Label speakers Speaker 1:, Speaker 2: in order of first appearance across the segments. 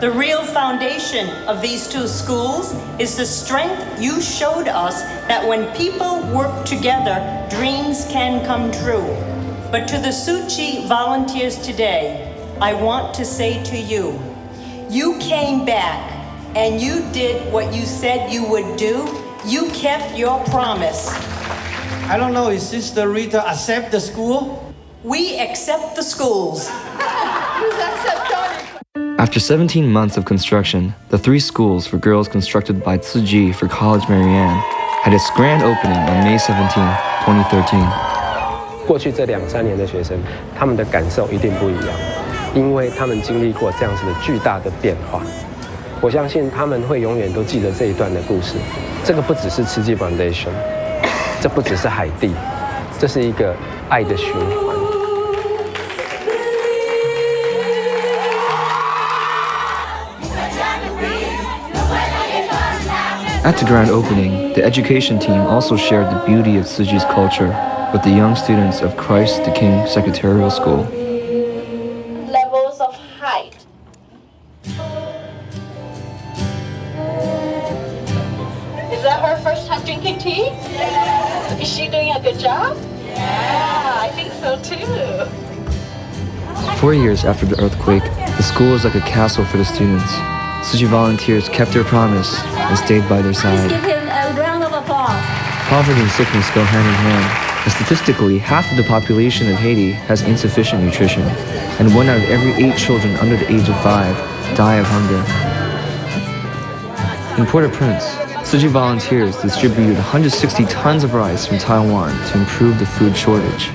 Speaker 1: The real foundation of these two schools is the strength you showed us that when people work together, dreams can come true. But to the Tzu Chi volunteers today, I want to say to you, you came back and you did what you said you would do. You kept your promise.
Speaker 2: I don't know, is Sister Rita accept the school?
Speaker 1: We accept the schools.
Speaker 3: After 17 months of construction, the 3 schools for girls constructed by Tzu Chi for College Marianne had its grand opening on May 17, 2013.
Speaker 4: 过去这2-3年的学生，他们的感受一定不一样，因为他们经历过这样子的巨大的变化。我相信他们会永远都记得这一段的故事。这个不只是慈济 Foundation， 这不只是海地，这是一个爱的循环。
Speaker 3: At the grand opening, the education team also shared the beauty of Tzu Chi's culture with the young students of Christ the King Secretarial School.
Speaker 5: Levels of height. Is that her first time drinking tea? Yeah. Is she doing a good job? Yeah, I think so too.
Speaker 3: 4 years after the earthquake, the school was like a castle for the students. Tzu Chi volunteers kept their promise and stayed by their side.
Speaker 6: Please give him a round of applause.
Speaker 3: Poverty and sickness go hand in hand, and statistically, half of the population of Haiti has insufficient nutrition, and 1 out of every 8 children under the age of 5 die of hunger. In Port-au-Prince, Tzu Chi volunteers distributed 160 tons of rice from Taiwan to improve the food shortage.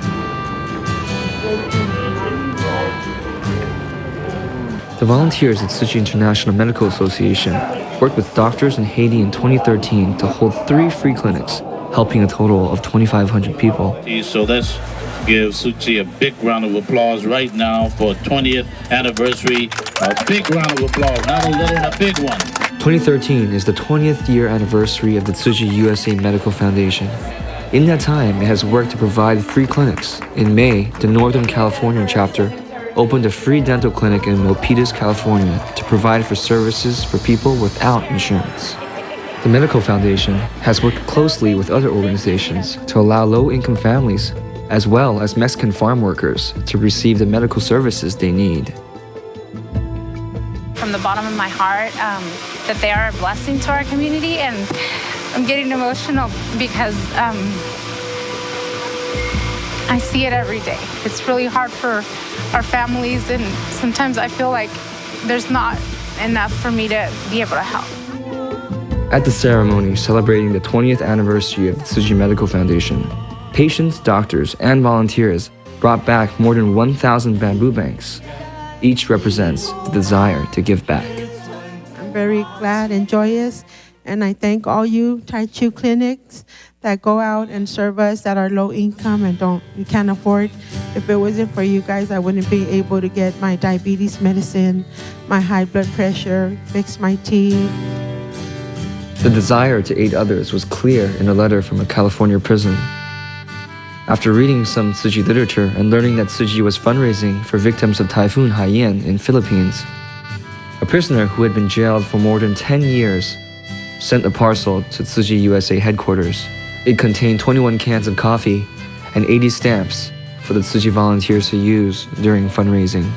Speaker 3: The volunteers at Tzu Chi International Medical Association worked with doctors in Haiti in 2013 to hold 3 free clinics, helping a total of 2,500 people.
Speaker 7: So let's give Tzu Chi a big round of applause right now for 20th anniversary. A big round of applause, not a little, a big one.
Speaker 3: 2013 is the 20th year anniversary of the Tzu Chi USA Medical Foundation. In that time, it has worked to provide 3 clinics. In May, the Northern California chapter opened a free dental clinic in Milpitas, California to provide for services for people without insurance. The Medical Foundation has worked closely with other organizations to allow low-income families, as well as Mexican farm workers, to receive the medical services they need.
Speaker 8: From the bottom of my heart, that they are a blessing to our community, and I'm getting emotional because I see it every day. It's really hard for our families, and sometimes I feel like there's not enough for me to be able to help.
Speaker 3: At the ceremony celebrating the 20th anniversary of the Tzu Chi Medical Foundation, patients, doctors, and volunteers brought back more than 1,000 bamboo banks. Each represents the desire to give back.
Speaker 9: I'm very glad and joyous, and I thank all you Tai Chu clinics that go out and serve us that are low income and we can't afford. If it wasn't for you guys, I wouldn't be able to get my diabetes medicine, my high blood pressure, fix my teeth.
Speaker 3: The desire to aid others was clear in a letter from a California prison. After reading some Tzu Chi literature and learning that Tzu Chi was fundraising for victims of Typhoon Haiyan in Philippines, a prisoner who had been jailed for more than 10 years sent a parcel to Tzu Chi USA headquarters. It contained 21 cans of coffee and 80 stamps for the Tzu Chi volunteers to use during fundraising.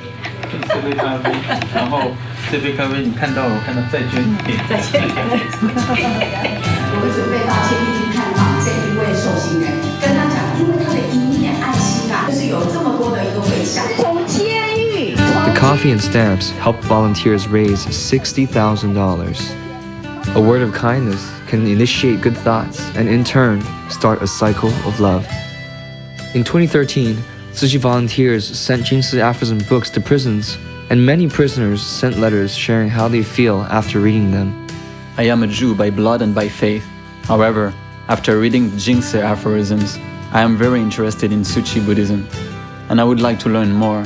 Speaker 3: The coffee and stamps helped volunteers raise $60,000. A word of kindness can initiate good thoughts and in turn start a cycle of love. In 2013, Tzu Chi volunteers sent Jingsi aphorism books to prisons, and many prisoners sent letters sharing how they feel after reading them.
Speaker 10: I am a Jew by blood and by faith. However, after reading the Jingsi aphorisms, I am very interested in Tzu Chi Buddhism, and I would like to learn more.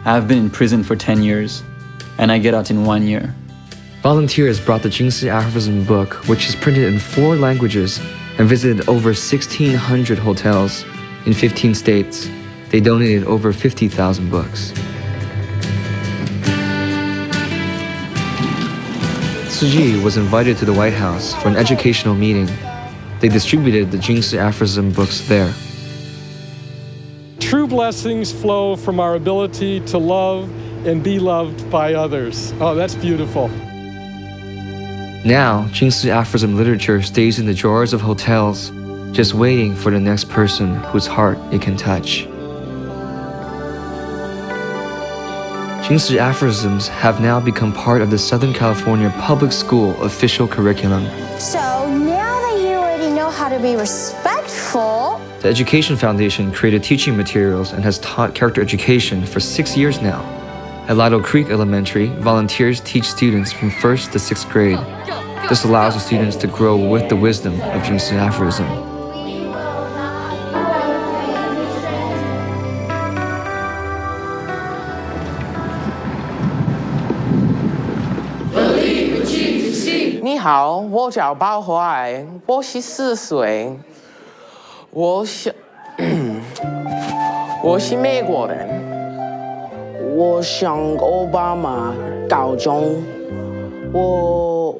Speaker 10: I have been in prison for 10 years, and I get out in 1 year.
Speaker 3: Volunteers brought the Jingsi aphorism book, which is printed in 4 languages, and visited over 1,600 hotels in 15 states. They donated over 50,000 books. Tzu was invited to the White House for an educational meeting. They distributed the Jingsi aphorism books there.
Speaker 11: True blessings flow from our ability to love and be loved by others. Oh, that's beautiful.
Speaker 3: Now, Jingsi aphorism literature stays in the drawers of hotels, just waiting for the next person whose heart it can touch. Jingsi aphorisms have now become part of the Southern California Public School official curriculum.
Speaker 12: So now that you already know how to be respectful,
Speaker 3: The Education Foundation created teaching materials and has taught character education for 6 years now. At Lido Creek Elementary, volunteers teach students from 1st to 6th grade. This allows the students to grow with the wisdom of Jingsi aphorism.
Speaker 13: Ni hao, 我叫包怀，我14岁，我是美国人，我上奥巴马高中，我。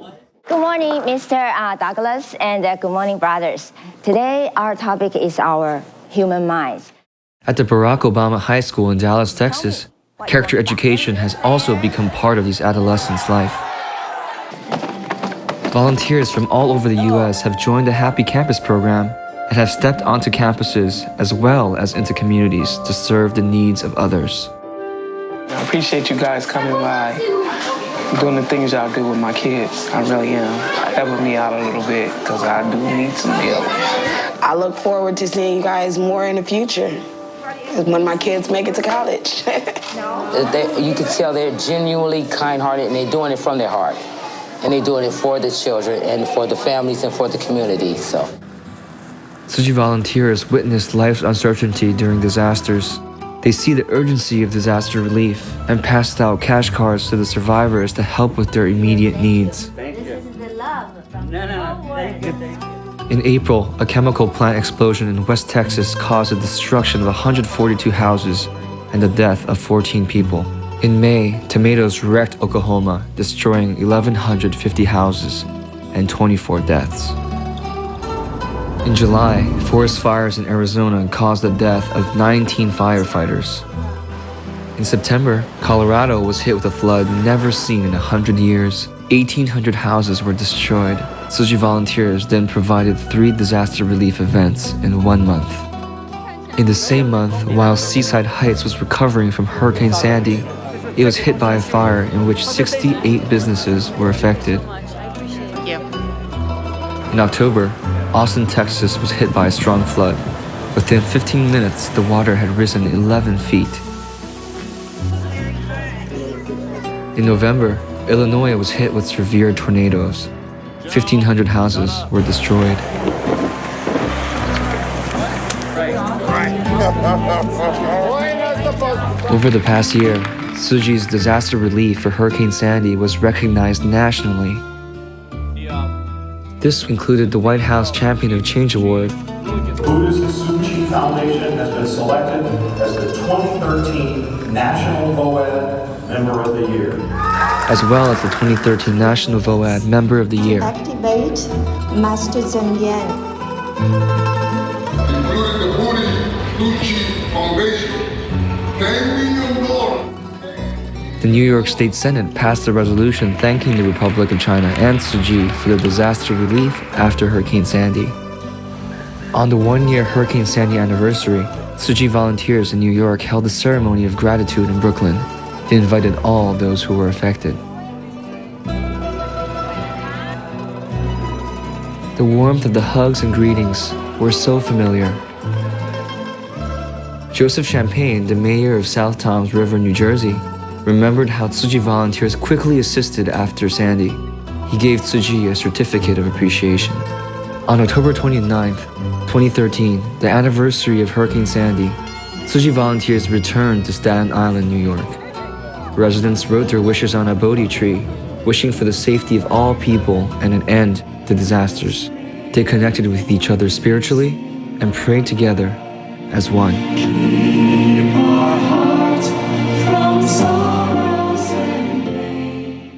Speaker 12: Good morning, Mr. Douglas, and good morning, brothers. Today, our topic is our human minds.
Speaker 3: At the Barack Obama High School in Dallas, Texas, character education has also become part of these adolescents' life. Volunteers from all over the U.S. have joined the Happy Campus program and have stepped onto campuses as well as into communities to serve the needs of others.
Speaker 13: I appreciate you guys coming by, doing the things y'all do with my kids. I really am. Helping me out a little bit because I do need some help. I look forward to seeing you guys more in the future when my kids make it to college.
Speaker 14: You can tell they're genuinely kind-hearted and they're doing it from their heart. And they're doing it for the children and for the families and for the community, so.
Speaker 3: Tzu volunteers witness life's uncertainty during disasters. They see the urgency of disaster relief and passed out cash cards to the survivors to help with their immediate needs. In April, a chemical plant explosion in West Texas caused the destruction of 142 houses and the death of 14 people. In May, tornadoes wrecked Oklahoma, destroying 1,150 houses and 24 deaths. In July, forest fires in Arizona caused the death of 19 firefighters. In September, Colorado was hit with a flood never seen in 100 years. 1,800 houses were destroyed. Tzu volunteers then provided 3 disaster relief events in 1 month. In the same month, while Seaside Heights was recovering from Hurricane Sandy, it was hit by a fire in which 68 businesses were affected. In October, Austin, Texas was hit by a strong flood. Within 15 minutes, the water had risen 11 feet. In November, Illinois was hit with severe tornadoes. 1,500 houses were destroyed. Over the past year, Tzuji's disaster relief for Hurricane Sandy was recognized nationally. This included the White House Champion of Change Award.
Speaker 15: The Buddhist Foundation has been selected as the 2013 National VOAD Member of the Year,
Speaker 3: as well as the 2013 National VOAD Member of the Year.
Speaker 16: Activate Master Zen Yan.
Speaker 17: Including the Buddhist Foundation, $10 million.
Speaker 3: The New York State Senate passed a resolution thanking the Republic of China and Tzu for the disaster relief after Hurricane Sandy. On the 1-year Hurricane Sandy anniversary, Tzu volunteers in New York held a ceremony of gratitude in Brooklyn. They invited all those who were affected. The warmth of the hugs and greetings were so familiar. Joseph Champagne, the mayor of South Toms River, New Jersey, remembered how Tzu volunteers quickly assisted after Sandy. He gave Tzu a certificate of appreciation. On October 29th, 2013, the anniversary of Hurricane Sandy, Tzu volunteers returned to Staten Island, New York. Residents wrote their wishes on a Bodhi tree, wishing for the safety of all people and an end to disasters. They connected with each other spiritually and prayed together as one.